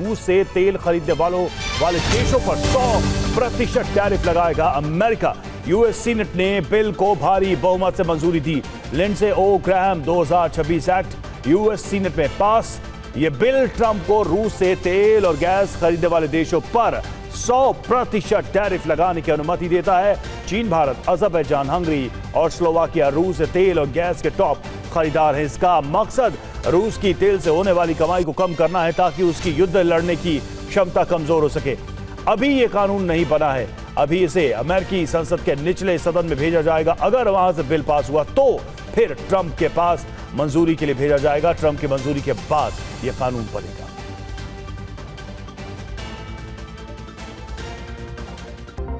रूस से तेल खरीदने वाले देशों पर 100% टैरिफ लगाएगा अमेरिका। यूएस सीनेट ने बिल को भारी बहुमत से मंजूरी दी। लिंडसे ओ ग्राहम 2026 एक्ट यूएस सीनेट में पास। यह बिल ट्रंप को रूस से तेल और गैस खरीदने वाले देशों पर 100% टैरिफ लगाने की अनुमति देता है। चीन, भारत, अजरबैजान, हंगरी और स्लोवाकिया रूस से तेल और गैस के टॉप खरीदार हैं। इसका मकसद रूस की तेल से होने वाली कमाई को कम करना है ताकि उसकी युद्ध लड़ने की क्षमता कमजोर हो सके। अभी यह कानून नहीं बना है, अभी इसे अमेरिकी संसद के निचले सदन में भेजा जाएगा। अगर वहां से बिल पास हुआ तो फिर ट्रंप के पास मंजूरी के लिए भेजा जाएगा। ट्रंप की मंजूरी के बाद यह कानून बनेगा।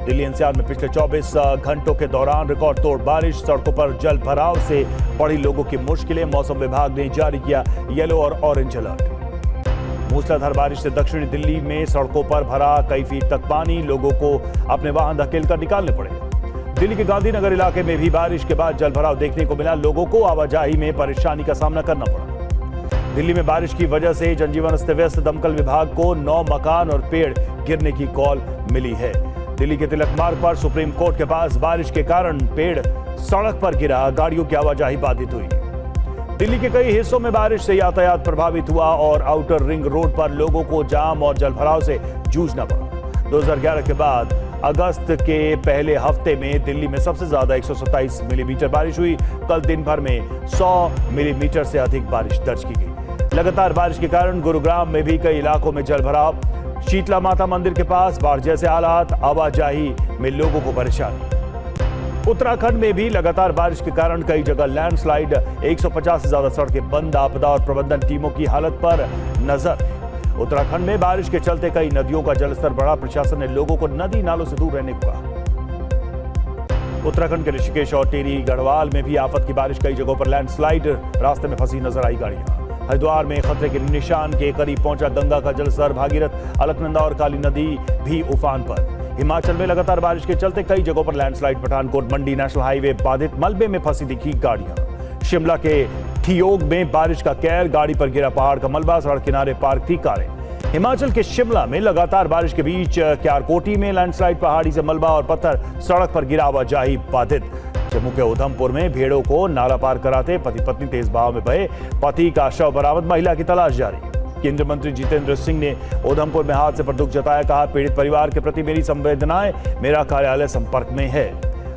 दिल्ली एनसीआर में पिछले 24 घंटों के दौरान रिकॉर्ड तोड़ बारिश, सड़कों पर जल भराव से बढ़ी लोगों की मुश्किलें। मौसम विभाग ने जारी किया येलो और ऑरेंज अलर्ट। मूसलाधार बारिश से दक्षिणी दिल्ली में सड़कों पर भरा कई फीट तक पानी, लोगों को अपने वाहन धकेलकर निकालने पड़े। दिल्ली के गांधीनगर इलाके में भी बारिश के बाद जल भराव देखने को मिला, लोगों को आवाजाही में परेशानी का सामना करना पड़ा। दिल्ली में बारिश की वजह से जनजीवन अस्त व्यस्त, दमकल विभाग को 9 मकान और पेड़ गिरने की कॉल मिली है। दिल्ली के तिलक मार्ग पर सुप्रीम कोर्ट के पास बारिश के कारण पेड़ सड़क पर गिरा, गाड़ियों की आवाजाही बाधित हुई। दिल्ली के कई हिस्सों में बारिश से यातायात प्रभावित हुआ और आउटर रिंग रोड पर लोगों को जाम और जलभराव से जूझना पड़ा। 2011 के बाद अगस्त के पहले हफ्ते में दिल्ली में सबसे ज्यादा 127 मिलीमीटर बारिश हुई। कल दिन भर में 100 मिलीमीटर से अधिक बारिश दर्ज की गई। लगातार बारिश के कारण गुरुग्राम में भी कई इलाकों में जलभराव, शीतला माता मंदिर के पास बाढ़ जैसे हालात, आवाजाही में लोगों को परेशानी। उत्तराखंड में भी लगातार बारिश के कारण कई जगह लैंडस्लाइड, 150 से ज्यादा सड़कें बंद। आपदा और प्रबंधन टीमों की हालत पर नजर। उत्तराखंड में बारिश के चलते कई नदियों का जलस्तर बढ़ा, प्रशासन ने लोगों को नदी नालों से दूर रहने को कहा। उत्तराखंड के ऋषिकेश और टेरी गढ़वाल में भी आफत की बारिश, कई जगहों पर लैंडस्लाइड, रास्ते में फंसी नजर आई गाड़ियां। हरिद्वार में खतरे के निशान के करीब पहुंचा गंगा का जलस्तर, भागीरथ, अलकनंदा और काली नदी भी उफान पर। हिमाचल में लगातार बारिश के चलते कई जगहों पर landslide, Pathankot Mandi national highway बाधित, मलबे में फंसी दिखी गाड़ियां। शिमला के ठियोग में बारिश का कहर, गाड़ी पर गिरा पहाड़ का मलबा, सड़क किनारे पार्क थी कारें। हिमाचल के शिमला में लगातार बारिश के बीच क्यारकोटी में लैंडस्लाइड, पहाड़ी से मलबा और पत्थर, सड़क पर गिरा आवाजाही बाधित। जम्मू के उधमपुर में भेड़ों को नाला पार कराते पति पत्नी तेज बहाव में बहे, पति का शव बरामद, महिला की तलाश जारी। केंद्रीय मंत्री जितेंद्र सिंह ने उधमपुर में हादसे पर दुख जताया, कहा पीड़ित परिवार के प्रति मेरी संवेदनाएं, मेरा कार्यालय संपर्क में है।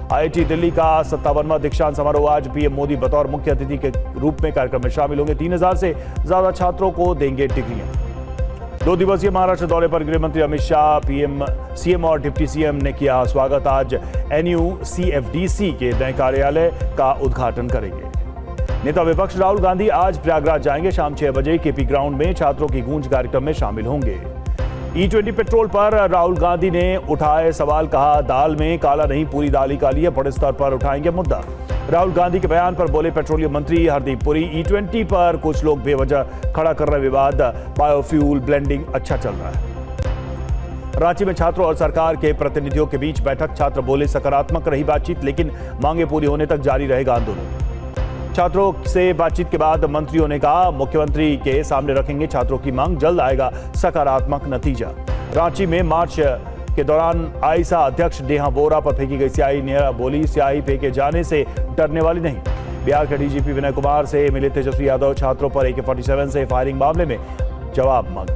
आईआईटी दिल्ली का 57वां दीक्षांत समारोह आज पीएम मोदी बतौर मुख्य अतिथि के रूप में कार्यक्रम में शामिल होंगे। 3000 से ज्यादा छात्रों को देंगे डिग्रियां। 2 दिवसीय महाराष्ट्र दौरे पर गृह मंत्री अमित शाह, पीएम, सीएम और डिप्टी सीएम ने किया स्वागत। आज NUCFDC के नए कार्यालय का उद्घाटन करेंगे। नेता विपक्ष राहुल गांधी आज प्रयागराज जाएंगे। शाम 6 बजे केपी ग्राउंड में छात्रों की गूंज कार्यक्रम में शामिल होंगे। E20 पेट्रोल पर राहुल गांधी ने उठाए सवाल, कहा दाल में काला नहीं, पूरी दाल ही काली है, बड़े स्तर पर उठाएंगे मुद्दा। राहुल गांधी के बयान पर बोले पेट्रोलियम मंत्री हरदीप पुरी। E20 पर कुछ लोग बेवजह खड़ा कर रहे विवाद, बायोफ्यूल ब्लेंडिंग अच्छा चल रहा है। रांची में छात्रों और सरकार के प्रतिनिधियों के बीच बैठक, छात्र बोले सकारात्मक रही बातचीत, लेकिन मांगे पूरी होने तक जारी रहेगा आंदोलन। छात्रों से बातचीत के बाद मंत्रियों ने कहा मुख्यमंत्री के सामने रखेंगे छात्रों की मांग, जल्द आएगा सकारात्मक नतीजा। रांची में मार्च के दौरान आईसा अध्यक्ष नेहा बोरा पर फेंकी गई स्याही, नेहा बोली स्याही फेंके जाने से डरने वाली नहीं। बिहार के डीजीपी विनय कुमार से मिले तेजस्वी यादव, छात्रों पर AK-47 से फायरिंग मामले में जवाब मांगा।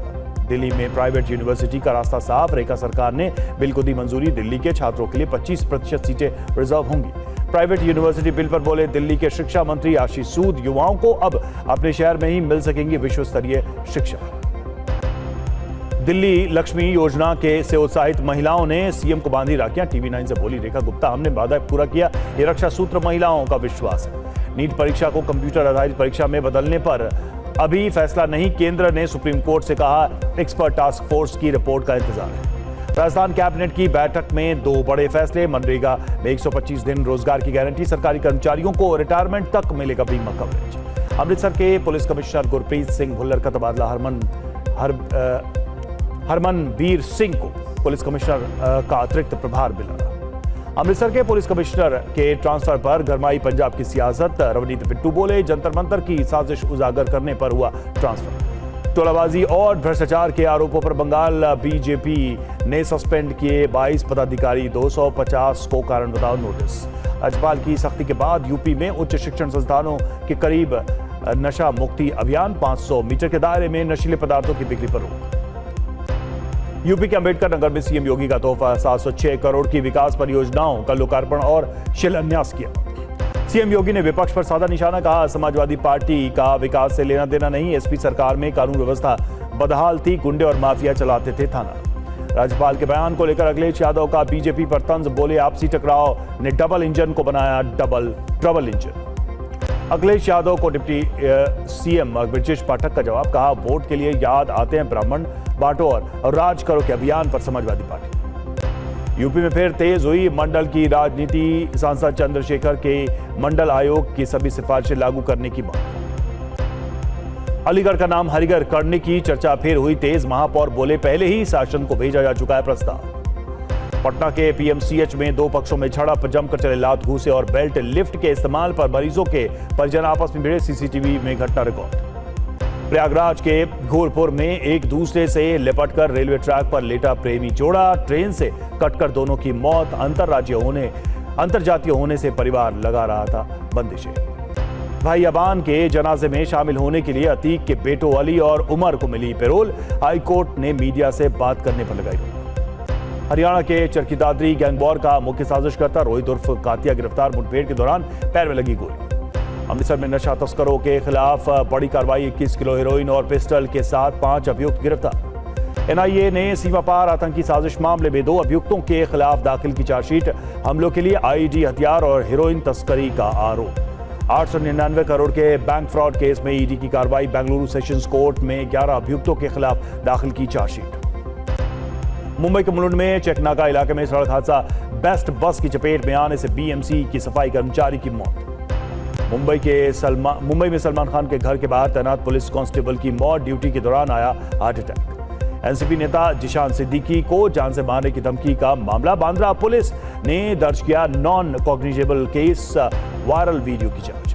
दिल्ली में प्राइवेट यूनिवर्सिटी का रास्ता साफ, रेखा सरकार ने बिल को दी मंजूरी, दिल्ली के छात्रों के लिए 25% सीटें रिजर्व होंगी। प्राइवेट यूनिवर्सिटी बिल पर बोले दिल्ली के शिक्षा मंत्री आशीष सूद, युवाओं को अब अपने शहर में ही मिल सकेंगी विश्व स्तरीय शिक्षा। दिल्ली लक्ष्मी योजना के से उत्साहित महिलाओं ने सीएम को बांधी राखियां, TV9 से बोली रेखा गुप्ता, हमने वादा पूरा किया, ये रक्षा सूत्र महिलाओं का विश्वास है। नीट परीक्षा को कंप्यूटर आधारित परीक्षा में बदलने पर अभी फैसला नहीं, केंद्र ने सुप्रीम कोर्ट से कहा एक्सपर्ट टास्क फोर्स की रिपोर्ट का इंतजार है। राजस्थान कैबिनेट की बैठक में 2 बड़े फैसले, मनरेगा में 125 दिन रोजगार की गारंटी, सरकारी कर्मचारियों को रिटायरमेंट तक मिलेगा बीमा कवरेज। अमृतसर के पुलिस कमिश्नर गुरप्रीत सिंह भुल्लर का तबादला, हरमनबीर सिंह को पुलिस कमिश्नर का अतिरिक्त प्रभार मिला। अमृतसर के पुलिस कमिश्नर के ट्रांसफर पर गरमाई पंजाब की सियासत, रवनीत बिट्टू बोले जंतर मंतर की साजिश उजागर करने पर हुआ ट्रांसफर। टोलाबाजी और भ्रष्टाचार के आरोपों पर बंगाल बीजेपी ने सस्पेंड किए 22 पदाधिकारी, 250 को कारण बताओ नोटिस। राज्यपाल की सख्ती के बाद यूपी में उच्च शिक्षण संस्थानों के करीब नशा मुक्ति अभियान, 500 मीटर के दायरे में नशीले पदार्थों की बिक्री पर रोक। यूपी के अंबेडकर नगर में सीएम योगी का तोहफा, 706 करोड़ की विकास परियोजनाओं का लोकार्पण और शिलान्यास किया। सीएम योगी ने विपक्ष पर साधा निशाना, कहा समाजवादी पार्टी का विकास से लेना देना नहीं, एसपी सरकार में कानून व्यवस्था बदहाल थी, गुंडे और माफिया चलाते थे थाना। राज्यपाल के बयान को लेकर अखिलेश यादव का बीजेपी पर तंज, बोले आपसी टकराव ने डबल इंजन को बनाया double trouble engine. Akhilesh Yadav को डिप्टी सीएम ब्रजेश पाठक का जवाब, कहा वोट के लिए याद आते हैं ब्राह्मण बांटो और राज करो के अभियान पर समाजवादी पार्टी। यूपी में फिर तेज हुई मंडल की राजनीति, सांसद चंद्रशेखर के मंडल आयोग की सभी सिफारिशें लागू करने की मांग। अलीगढ़ का नाम हरिगढ़ करने की चर्चा फिर हुई तेज, महापौर बोले पहले ही शासन को भेजा जा चुका है प्रस्ताव। पटना के पीएमसीएच में दो पक्षों में झड़प, जमकर चले लात घूसे और बेल्ट लिफ्ट के इस्तेमाल पर मरीजों के परिजन आपस में भिड़े, सीसीटीवी में घटना रिकॉर्ड। प्रयागराज के घोरपुर में एक दूसरे से लिपटकर रेलवे ट्रैक पर लेटा प्रेमी जोड़ा, ट्रेन से कटकर दोनों की मौत। अंतरजातीय होने से परिवार लगा रहा था बंदिशें। भाई अबान के जनाजे में शामिल होने के लिए अतीक के बेटों अली और उमर को मिली पैरोल, हाईकोर्ट ने मीडिया से बात करने पर लगाई रोक। हरियाणा के चरखी दादरी गैंगवॉर का मुख्य साजिशकर्ता रोहित उर्फ कातिया गिरफ्तार, मुठभेड़ के दौरान पैर में लगी गोली। अमृतसर में नशा तस्करों के खिलाफ बड़ी कार्रवाई, 21 किलो हेरोइन और पिस्टल के साथ 5 अभियुक्त गिरफ्तार। एनआईए ने सीमा पार आतंकी साजिश मामले में 2 अभियुक्तों के खिलाफ दाखिल की चार्जशीट, हमलों के लिए आईईडी हथियार और हेरोइन तस्करी का आरोप। 899 करोड़ के बैंक फ्रॉड केस में ईडी की कार्रवाई, बेंगलुरु सेशंस कोर्ट में 11 अभियुक्तों के खिलाफ दाखिल की चार्जशीट। मुंबई के मुलुंड में चेकनाका इलाके में सड़क हादसा, बेस्ट बस की चपेट में आने से बीएमसी की सफाई कर्मचारी की मौत। मुंबई में सलमान खान के घर के बाहर तैनात पुलिस कांस्टेबल की मौत, ड्यूटी के दौरान आया हार्ट अटैक। एनसीपी नेता जिशान सिद्दीकी को जान से मारने की धमकी का मामला, बांद्रा पुलिस ने दर्ज किया non cognizable case, viral video की जांच।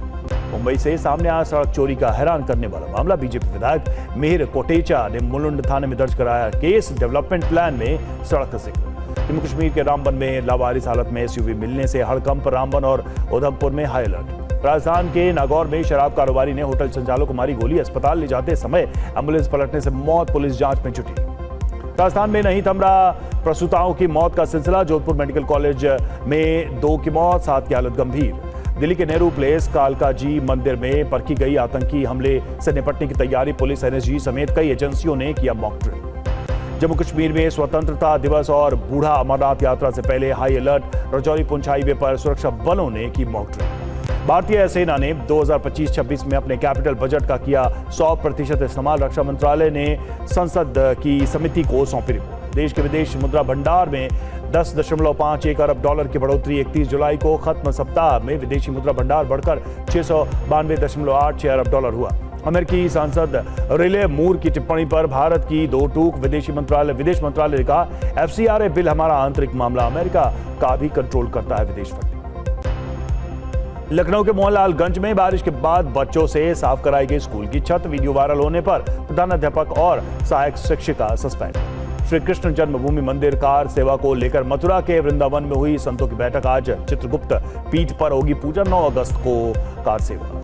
मुंबई से सामने आया सड़क चोरी का हैरान करने वाला मामला, बीजेपी विधायक मिहिर कोटेचा ने मुलुंड थाने में दर्ज कराया केस, डेवलपमेंट प्लान में सड़क का जिक्र। जम्मू कश्मीर के रामबन में लावारिस हालत में एसयूवी मिलने से हड़कंप, रामबन और उधमपुर में हाई अलर्ट। राजस्थान के नागौर में शराब कारोबारी ने होटल संचालक को मारी गोली, अस्पताल ले जाते समय एम्बुलेंस पलटने से मौत, पुलिस जांच में जुटी। राजस्थान में नहीं थम रहा प्रसूताओं की मौत का सिलसिला, जोधपुर मेडिकल कॉलेज में 2 की मौत, 7 की हालत गंभीर। दिल्ली के नेहरू प्लेस कालका जी मंदिर में परखी गई आतंकी हमले से निपटने की तैयारी, पुलिस, एनएसजी समेत कई एजेंसियों ने किया मॉक ड्रिल। जम्मू कश्मीर में स्वतंत्रता दिवस और बूढ़ा अमरनाथ यात्रा से पहले high alert, Rajouri Poonch highway पर सुरक्षा बलों ने की मॉक ड्रिल। भारतीय सेना ने 2025-26 में अपने कैपिटल बजट का किया 100% इस्तेमाल, रक्षा मंत्रालय ने संसद की समिति को सौंपी रिपोर्ट। देश के विदेश मुद्रा भंडार में 10.51 अरब डॉलर की बढ़ोतरी, 31 जुलाई को खत्म सप्ताह में विदेशी मुद्रा भंडार बढ़कर 692.86 अरब डॉलर हुआ। अमेरिकी सांसद रिले मूर की टिप्पणी पर भारत की 2 टूक, विदेश मंत्रालय ने कहा एफसीआरए बिल हमारा आंतरिक मामला, अमेरिका का भी कंट्रोल करता है विदेश फंडिंग। लखनऊ के मोहनलालगंज में बारिश के बाद बच्चों से साफ कराई गई स्कूल की छत, वीडियो वायरल होने पर प्रधानाध्यापक और सहायक शिक्षिका सस्पेंड। श्री कृष्ण जन्मभूमि मंदिर कार सेवा को लेकर मथुरा के वृंदावन में हुई संतों की बैठक, आज चित्रगुप्त पीठ पर होगी पूजा, 9 अगस्त को कार सेवा।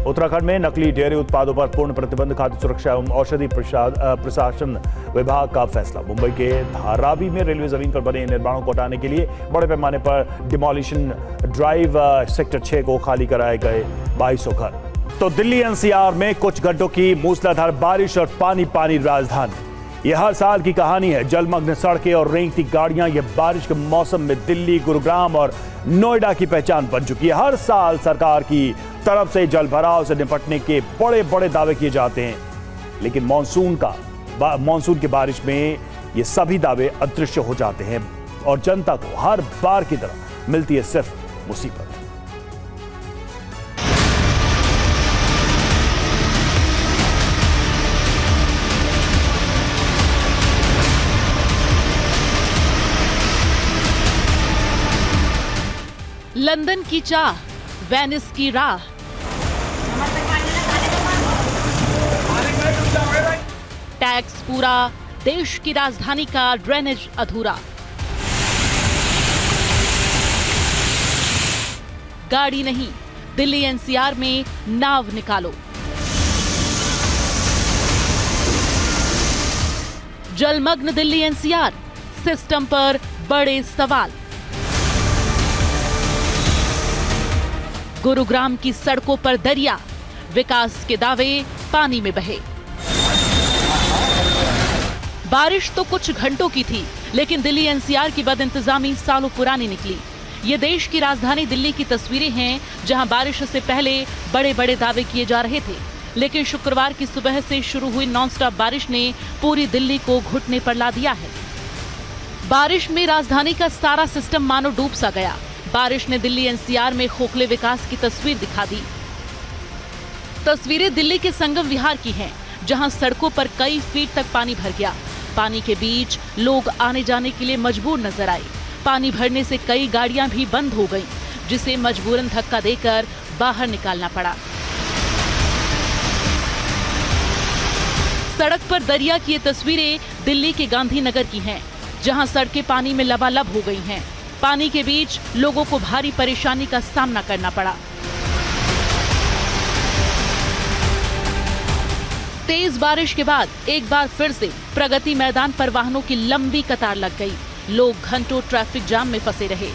उत्तराखंड में नकली डेयरी उत्पादों पर पूर्ण प्रतिबंध, खाद्य सुरक्षा एवं औषधि प्रशासन विभाग का फैसला। मुंबई के धारावी में रेलवे जमीन पर बने निर्माणों को हटाने के लिए बड़े पैमाने पर डिमोलिशन ड्राइव, सेक्टर 6 को खाली कराए गए 2200 घर। तो दिल्ली एनसीआर में कुछ घंटों की मूसलाधार बारिश और पानी राजधानी, यह हर साल की कहानी है। जलमग्न सड़कें और रेंगती गाड़ियां, यह बारिश के मौसम में दिल्ली, गुरुग्राम और नोएडा की पहचान बन चुकी है। हर साल सरकार की तरफ से जल भराव से निपटने के बड़े बड़े दावे किए जाते हैं, लेकिन मानसून की बारिश में ये सभी दावे अदृश्य हो जाते हैं और जनता को हर बार की तरह मिलती है सिर्फ मुसीबत। लंदन की चाह, वेनिस की राह, टैक्स पूरा, देश की राजधानी का ड्रेनेज अधूरा। गाड़ी नहीं, दिल्ली एनसीआर में नाव निकालो। जलमग्न दिल्ली एनसीआर, सिस्टम पर बड़े सवाल। गुरुग्राम की सड़कों पर दरिया, विकास के दावे पानी में बहे। बारिश तो कुछ घंटों की थी, लेकिन दिल्ली एनसीआर की बदइंतजामी सालों पुरानी निकली। ये देश की राजधानी दिल्ली की तस्वीरें हैं, जहां बारिश से पहले बड़े बड़े दावे किए जा रहे थे, लेकिन शुक्रवार की सुबह से शुरू हुई नॉनस्टॉप बारिश ने पूरी दिल्ली को घुटने पर ला दिया है। बारिश में राजधानी का सारा सिस्टम मानो डूब सा गया। बारिश ने दिल्ली एनसीआर में खोखले विकास की तस्वीर दिखा दी। तस्वीरें दिल्ली के संगम विहार की हैं, जहां सड़कों पर कई फीट तक पानी भर गया। पानी के बीच लोग आने जाने के लिए मजबूर नजर आए। पानी भरने से कई गाड़ियां भी बंद हो गईं, जिसे मजबूरन धक्का देकर बाहर निकालना पड़ा। सड़क पर दरिया की ये तस्वीरें दिल्ली के गांधीनगर की हैं, जहां सड़कें पानी में लबालब हो गई हैं। पानी के बीच लोगों को भारी परेशानी का सामना करना पड़ा। तेज बारिश के बाद एक बार फिर से प्रगति मैदान पर वाहनों की लंबी कतार लग गई। लोग घंटों ट्रैफिक जाम में फंसे रहे।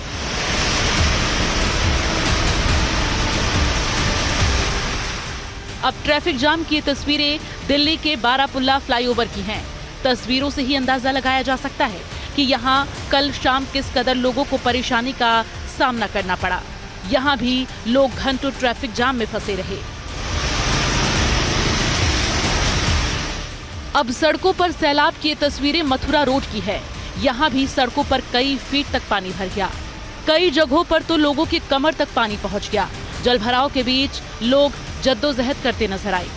अब ट्रैफिक जाम की ये तस्वीरें दिल्ली के बारापुल्ला फ्लाईओवर की हैं। तस्वीरों से ही अंदाजा लगाया जा सकता है कि यहाँ कल शाम किस कदर लोगों को परेशानी का सामना करना पड़ा। यहाँ भी लोग घंटों ट्रैफिक जाम में फंसे रहे। अब सड़कों पर सैलाब की ये तस्वीरें मथुरा रोड की है। यहाँ भी सड़कों पर कई फीट तक पानी भर गया। कई जगहों पर तो लोगों की कमर तक पानी पहुँच गया। जलभराव के बीच लोग जद्दोजहद करते नजर आए।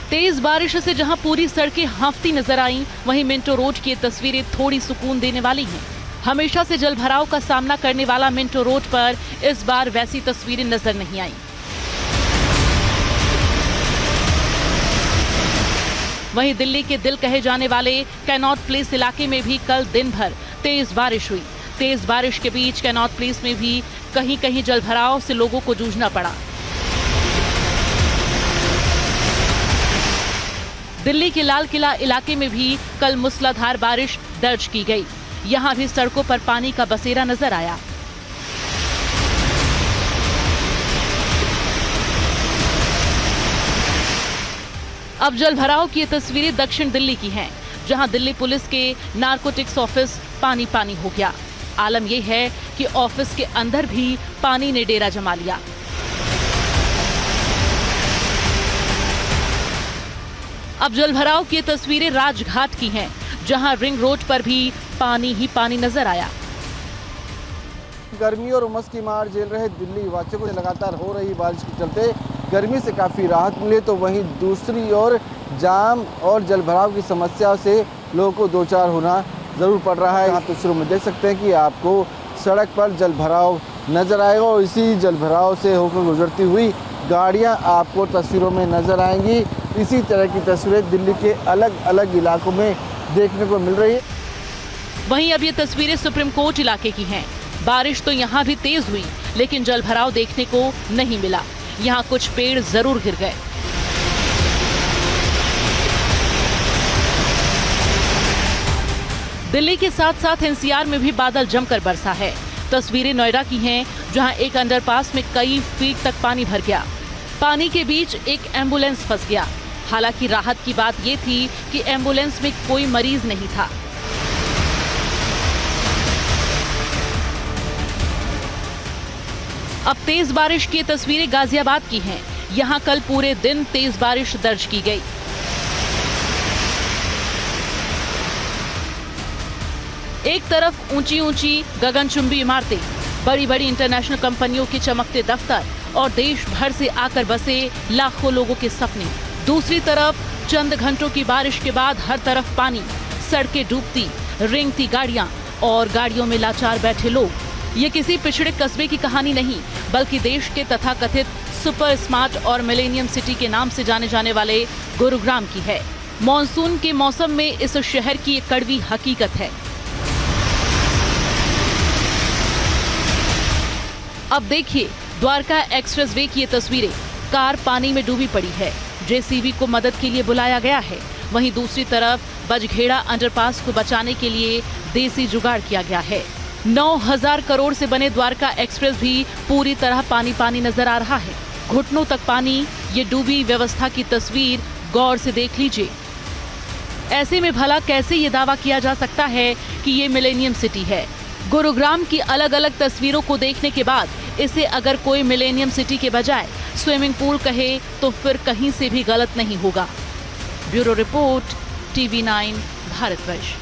तेज बारिश से जहां पूरी सड़कें हांफती नजर आईं, वहीं मिंटो रोड की ये तस्वीरें थोड़ी सुकून देने वाली हैं। हमेशा से जलभराव का सामना करने वाला मिंटो रोड पर इस बार वैसी तस्वीरें नजर नहीं आईं। वहीं दिल्ली के दिल कहे जाने वाले कैनॉट प्लेस इलाके में भी कल दिन भर तेज बारिश हुई। तेज बारिश के बीच कैनॉट प्लेस में भी कहीं कहीं जलभराव से लोगों को जूझना पड़ा। दिल्ली के लाल किला इलाके में भी कल मूसलाधार बारिश दर्ज की गई। यहां भी सड़कों पर पानी का बसेरा नजर आया। अब जलभराव की ये तस्वीरें दक्षिण दिल्ली की हैं, जहां दिल्ली पुलिस के नारकोटिक्स ऑफिस पानी पानी हो गया। आलम यह है कि ऑफिस के अंदर भी पानी ने डेरा जमा लिया। अब जलभराव की तस्वीरें राजघाट की हैं, जहां रिंग रोड पर भी पानी ही पानी नजर आया। गर्मी और उमस की मार झेल रहे दिल्ली वासियों को लगातार हो रही बारिश के चलते गर्मी से काफ़ी राहत मिले, तो वहीं दूसरी ओर जाम और जलभराव की समस्या से लोगों को दो चार होना ज़रूर पड़ रहा है। आप तस्वीरों में देख सकते हैं कि आपको सड़क पर जलभराव नज़र आएगा और इसी जलभराव से होकर गुजरती हुई गाड़ियां आपको तस्वीरों में नज़र आएंगी। इसी तरह की तस्वीरें दिल्ली के अलग अलग इलाकों में देखने को मिल रही है। वहीं अब ये तस्वीरें सुप्रीम कोर्ट इलाके की हैं। बारिश तो यहाँ भी तेज हुई, लेकिन जलभराव देखने को नहीं मिला। यहाँ कुछ पेड़ जरूर गिर गए। दिल्ली के साथ साथ एनसीआर में भी बादल जमकर बरसा है। तस्वीरें नोएडा की हैं, जहां एक अंडरपास में कई फीट तक पानी भर गया। पानी के बीच एक एम्बुलेंस फंस गया। हालांकि राहत की बात यह थी कि एम्बुलेंस में कोई मरीज नहीं था। अब तेज बारिश की तस्वीरें गाजियाबाद की हैं। यहां कल पूरे दिन तेज बारिश दर्ज की गई। एक तरफ ऊंची ऊंची गगनचुंबी इमारतें, बड़ी बड़ी इंटरनेशनल कंपनियों के चमकते दफ्तर और देश भर से आकर बसे लाखों लोगों के सपने। दूसरी तरफ चंद घंटों की बारिश के बाद हर तरफ पानी, सड़कें डूबती, रेंगती गाड़ियां और गाड़ियों में लाचार बैठे लोग। ये किसी पिछड़े कस्बे की कहानी नहीं, बल्कि देश के तथाकथित सुपर स्मार्ट और मिलेनियम सिटी के नाम से जाने जाने वाले गुरुग्राम की है। मॉनसून के मौसम में इस शहर की एक कड़वी हकीकत है। अब देखिए द्वारका एक्सप्रेसवे की ये तस्वीरें। कार पानी में डूबी पड़ी है। जेसीबी को मदद के लिए बुलाया गया है। वहीं दूसरी तरफ बजघेड़ा अंडरपास को बचाने के लिए देसी जुगाड़ किया गया है। 9,000 करोड़ से बने द्वारका एक्सप्रेस भी पूरी तरह पानी पानी नजर आ रहा है। घुटनों तक पानी। ये डूबी व्यवस्था की तस्वीर गौर से देख लीजिए। ऐसे में भला कैसे ये दावा किया जा सकता है कि ये मिलेनियम सिटी है? गुरुग्राम की अलग अलग तस्वीरों को देखने के बाद इसे अगर कोई मिलेनियम सिटी के बजाय स्विमिंग पूल कहे तो फिर कहीं से भी गलत नहीं होगा। Bureau report, TV9 Bharatvarsh.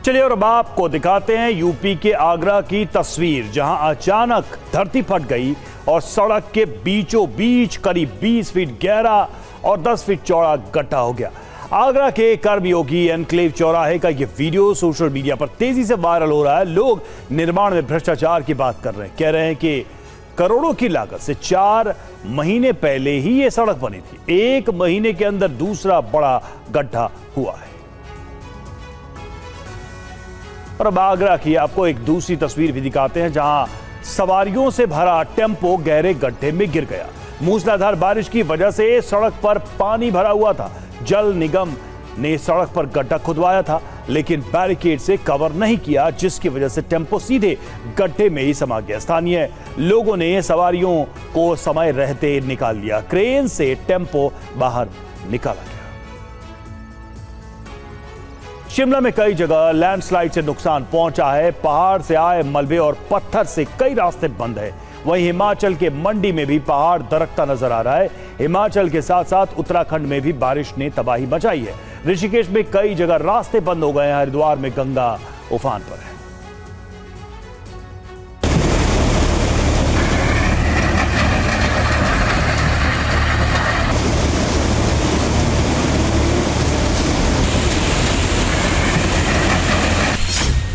चलिए और अब आपको दिखाते हैं यूपी के आगरा की तस्वीर, जहां अचानक धरती फट गई और सड़क के बीचों बीच करीब 20 फीट गहरा और 10 फीट चौड़ा गड्ढा हो गया। आगरा के कर्मयोगी एनक्लेव चौराहे का यह वीडियो सोशल मीडिया पर तेजी से वायरल हो रहा है। लोग निर्माण में भ्रष्टाचार की बात कर रहे हैं। कह रहे हैं कि करोड़ों की लागत से 4 महीने पहले ही यह सड़क बनी थी। 1 महीने के अंदर दूसरा बड़ा गड्ढा हुआ है। और अब आगरा की आपको एक दूसरी तस्वीर भी दिखाते हैं, जहां सवारियों से भरा टेम्पो गहरे गड्ढे में गिर गया। मूसलाधार बारिश की वजह से सड़क पर पानी भरा हुआ था। जल निगम ने सड़क पर गड्ढा खुदवाया था, लेकिन बैरिकेड से कवर नहीं किया, जिसकी वजह से टेम्पो सीधे गड्ढे में ही समा गया। स्थानीय लोगों ने सवारियों को समय रहते निकाल लिया। क्रेन से टेम्पो बाहर निकाला गया। शिमला में कई जगह लैंडस्लाइड से नुकसान पहुंचा है। पहाड़ से आए मलबे और पत्थर से कई रास्ते बंद है। वहीं हिमाचल के मंडी में भी पहाड़ दरकता नजर आ रहा है। हिमाचल के साथ साथ उत्तराखंड में भी बारिश ने तबाही मचाई है। ऋषिकेश में कई जगह रास्ते बंद हो गए हैं। हरिद्वार में गंगा उफान पर है।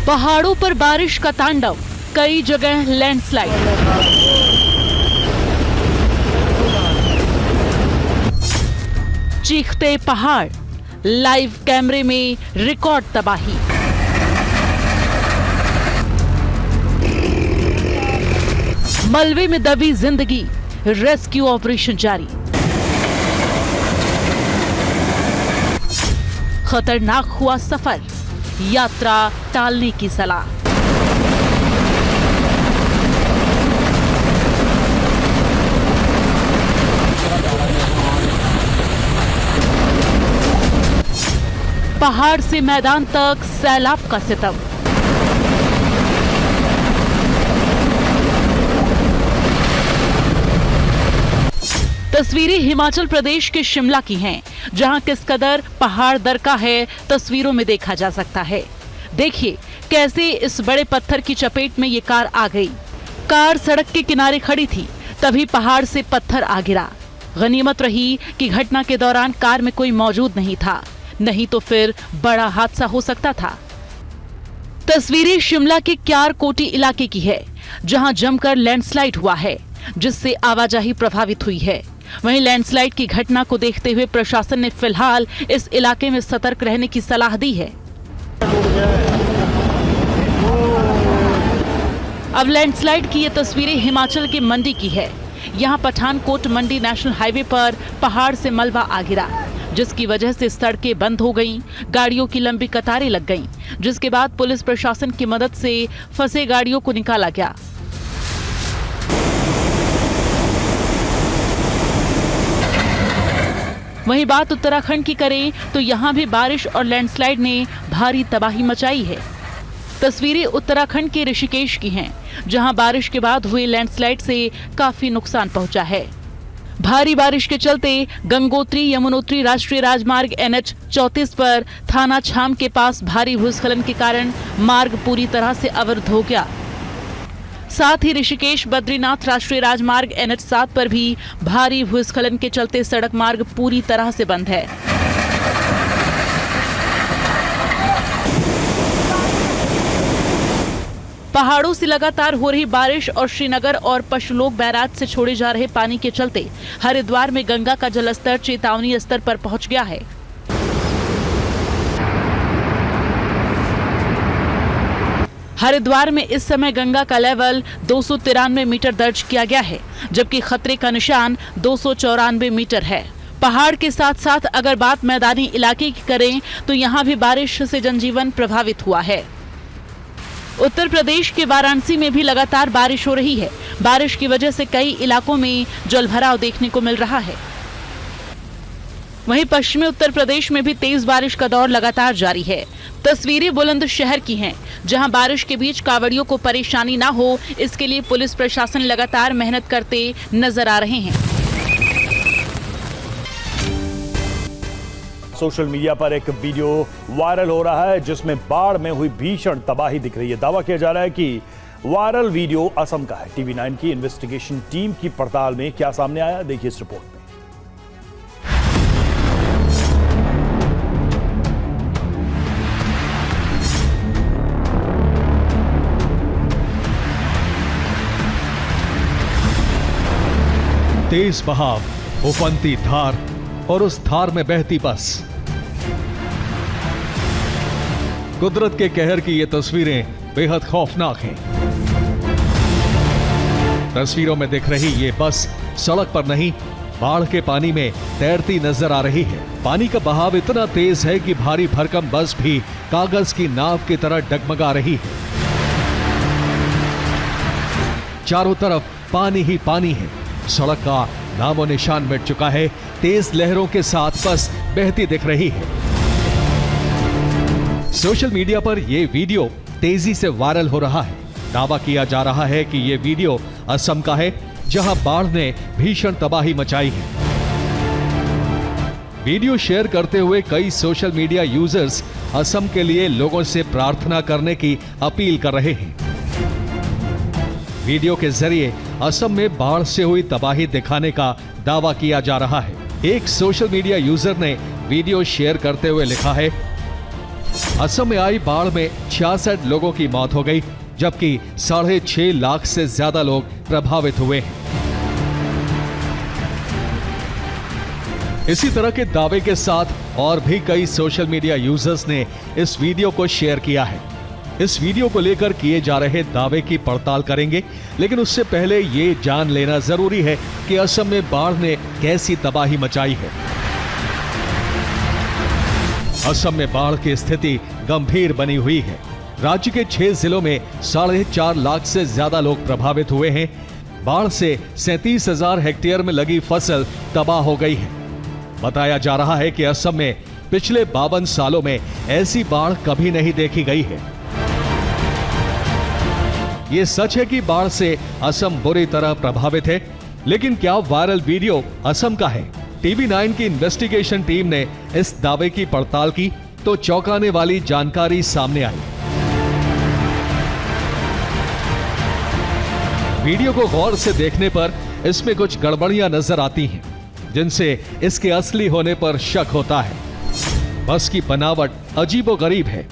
पहाड़ों पर बारिश का तांडव, कई जगह लैंडस्लाइड। चीखते पहाड़, लाइव कैमरे में रिकॉर्ड तबाही। मलबे में दबी जिंदगी, रेस्क्यू ऑपरेशन जारी। खतरनाक हुआ सफर, यात्रा टालने की सलाह। पहाड़ से मैदान तक सैलाब का सितम। तस्वीरें हिमाचल प्रदेश के शिमला की हैं, जहां किस कदर पहाड़ दरका है तस्वीरों में देखा जा सकता है। देखिए कैसे इस बड़े पत्थर की चपेट में ये कार आ गई। कार सड़क के किनारे खड़ी थी, तभी पहाड़ से पत्थर आ गिरा। गनीमत रही कि घटना के दौरान कार में कोई मौजूद नहीं था, नहीं तो फिर बड़ा हादसा हो सकता था। तस्वीरें शिमला के क्यारकोटी इलाके की है, जहां जमकर लैंडस्लाइड हुआ है, जिससे आवाजाही प्रभावित हुई है। वहीं लैंडस्लाइड की घटना को देखते हुए प्रशासन ने फिलहाल इस इलाके में सतर्क रहने की सलाह दी है। अब लैंडस्लाइड की ये तस्वीरें हिमाचल के मंडी की है। यहाँ पठानकोट मंडी नेशनल हाईवे पर पहाड़ से मलबा आ गिरा, जिसकी वजह से सड़कें बंद हो गईं, गाड़ियों की लंबी कतारें लग गईं, जिसके बाद पुलिस प्रशासन की मदद से फंसे गाड़ियों को निकाला गया। वहीं बात उत्तराखंड की करें तो यहाँ भी बारिश और लैंडस्लाइड ने भारी तबाही मचाई है। तस्वीरें उत्तराखंड के ऋषिकेश की हैं, जहां बारिश के बाद हुए लैंडस्लाइड से काफी नुकसान पहुंचा है। भारी बारिश के चलते गंगोत्री यमुनोत्री राष्ट्रीय राजमार्ग NH 34 पर थाना छाम के पास भारी भूस्खलन के कारण मार्ग पूरी तरह से अवरुद्ध हो गया। साथ ही ऋषिकेश बद्रीनाथ राष्ट्रीय राजमार्ग NH 7 पर भी भारी भूस्खलन के चलते सड़क मार्ग पूरी तरह से बंद है। पहाड़ों से लगातार हो रही बारिश और श्रीनगर और पशुलोक बैराज से छोड़े जा रहे पानी के चलते हरिद्वार में गंगा का जलस्तर चेतावनी स्तर पर पहुंच गया है। हरिद्वार में इस समय गंगा का लेवल 293 मीटर दर्ज किया गया है, जबकि खतरे का निशान 294 मीटर है। पहाड़ के साथ साथ अगर बात मैदानी इलाके की करें तो यहाँ भी बारिश से जनजीवन प्रभावित हुआ है। उत्तर प्रदेश के वाराणसी में भी लगातार बारिश हो रही है। बारिश की वजह से कई इलाकों में जलभराव देखने को मिल रहा है। वहीं पश्चिमी उत्तर प्रदेश में भी तेज बारिश का दौर लगातार जारी है। तस्वीरें बुलंदशहर की हैं, जहां बारिश के बीच कांवड़ियों को परेशानी ना हो, इसके लिए पुलिस प्रशासन लगातार मेहनत करते नजर आ रहे हैं। सोशल मीडिया पर एक वीडियो वायरल हो रहा है जिसमें बाढ़ में हुई भीषण तबाही दिख रही है। दावा किया जा रहा है कि वायरल वीडियो असम का है। टीवी 9 की इन्वेस्टिगेशन टीम की पड़ताल में क्या सामने आया, देखिए इस रिपोर्ट में। तेज बहाव, उफनती धार और उस धार में बहती बस। कुदरत के कहर की ये तस्वीरें बेहद खौफनाक हैं। तस्वीरों में दिख रही ये बस सड़क पर नहीं, बाढ़ के पानी में तैरती नजर आ रही है। पानी का बहाव इतना तेज है कि भारी भरकम बस भी कागज की नाव की तरह डगमगा रही है। चारों तरफ पानी ही पानी है। सड़क का नामो निशान मिट चुका है। तेज लहरों के साथ बस बहती दिख रही है। सोशल मीडिया पर यह वीडियो तेजी से वायरल हो रहा है। दावा किया जा रहा है कि यह वीडियो असम का है, जहां बाढ़ ने भीषण तबाही मचाई है। वीडियो शेयर करते हुए कई सोशल मीडिया यूजर्स असम के लिए लोगों से प्रार्थना करने की अपील कर रहे हैं। वीडियो के जरिए असम में बाढ़ से हुई तबाही दिखाने का दावा किया जा रहा है। एक सोशल मीडिया यूजर ने वीडियो शेयर करते हुए लिखा है, असम में आई बाढ़ में 66 लोगों की मौत हो गई, जबकि 6.5 लाख से ज्यादा लोग प्रभावित हुए हैं। इसी तरह के दावे के साथ और भी कई सोशल मीडिया यूजर्स ने इस वीडियो को शेयर किया है। इस वीडियो को लेकर किए जा रहे दावे की पड़ताल करेंगे, लेकिन उससे पहले ये जान लेना जरूरी है कि असम में बाढ़ ने कैसी तबाही मचाई है। असम में बाढ़ की स्थिति गंभीर बनी हुई है। राज्य के 6 जिलों में 4.5 लाख से ज्यादा लोग प्रभावित हुए हैं। बाढ़ से 37,000 हेक्टेयर में लगी फसल तबाह हो गई है। बताया जा रहा है कि असम में पिछले 52 सालों में ऐसी बाढ़ कभी नहीं देखी गई है। ये सच है कि बाढ़ से असम बुरी तरह प्रभावित है, लेकिन क्या वायरल वीडियो असम का है? टीवी 9 की इन्वेस्टिगेशन टीम ने इस दावे की पड़ताल की तो चौंकाने वाली जानकारी सामने आई। वीडियो को गौर से देखने पर इसमें कुछ गड़बड़ियां नजर आती हैं, जिनसे इसके असली होने पर शक होता है। बस की बनावट अजीबोगरीब है।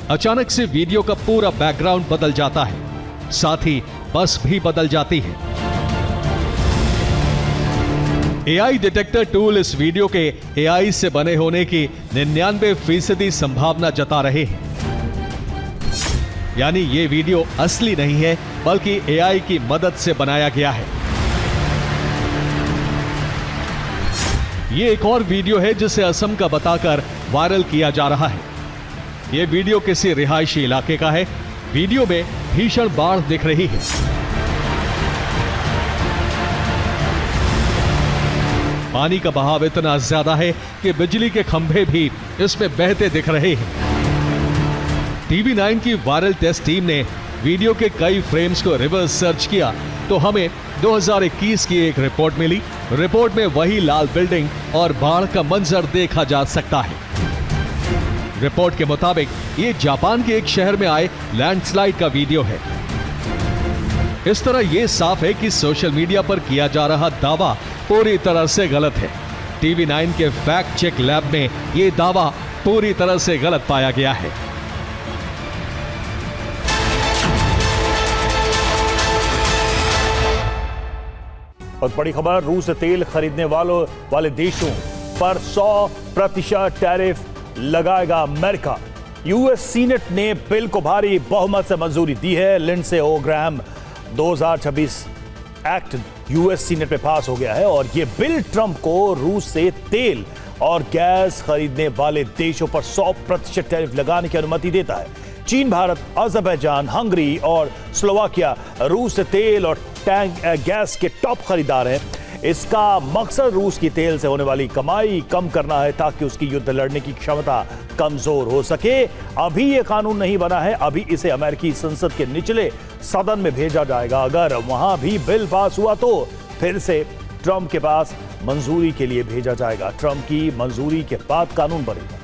अचानक से वीडियो का पूरा बैकग्राउंड बदल जाता है, साथ ही बस भी बदल जाती है। एआई डिटेक्टर टूल इस वीडियो के एआई से बने होने की 99% संभावना जता रहे हैं। यानी ये वीडियो असली नहीं है, बल्कि एआई की मदद से बनाया गया है। ये एक और वीडियो है जिसे असम का बताकर वायरल किया जा रहा है। ये वीडियो किसी रिहायशी इलाके का है। वीडियो में भीषण बाढ़ दिख रही है। पानी का बहाव इतना ज्यादा है कि बिजली के खंभे भी इसमें बहते दिख रहे हैं। टीवी 9 की वायरल टेस्ट टीम ने वीडियो के कई फ्रेम्स को रिवर्स सर्च किया तो हमें 2021 की एक रिपोर्ट मिली। रिपोर्ट में वही लाल बिल्डिंग और बाढ़ का मंजर देखा जा सकता है। रिपोर्ट के मुताबिक ये जापान के एक शहर में आए लैंडस्लाइड का वीडियो है। इस तरह ये साफ है कि सोशल मीडिया पर किया जा रहा दावा पूरी तरह से गलत है। टीवी 9 के फैक्ट चेक लैब में ये दावा पूरी तरह से गलत पाया गया है। और बड़ी खबर, रूस से तेल खरीदने वाले देशों पर 100% टैरिफ लगाएगा अमेरिका। यूएस सीनेट ने बिल को भारी बहुमत से मंजूरी दी है। Lindsey Graham 2026 act US Senate में पास हो गया है और यह बिल ट्रंप को रूस से तेल और गैस खरीदने वाले देशों पर 100% टैरिफ लगाने की अनुमति देता है। चीन, भारत, अजरबैजान, हंगरी और स्लोवाकिया रूस से तेल और गैस के टॉप खरीदार हैं। इसका मकसद रूस की तेल से होने वाली कमाई कम करना है ताकि उसकी युद्ध लड़ने की क्षमता कमजोर हो सके। अभी यह कानून नहीं बना है, अभी इसे अमेरिकी संसद के निचले सदन में भेजा जाएगा। अगर वहां भी बिल पास हुआ तो फिर से ट्रंप के पास मंजूरी के लिए भेजा जाएगा। ट्रंप की मंजूरी के बाद कानून बनेगा।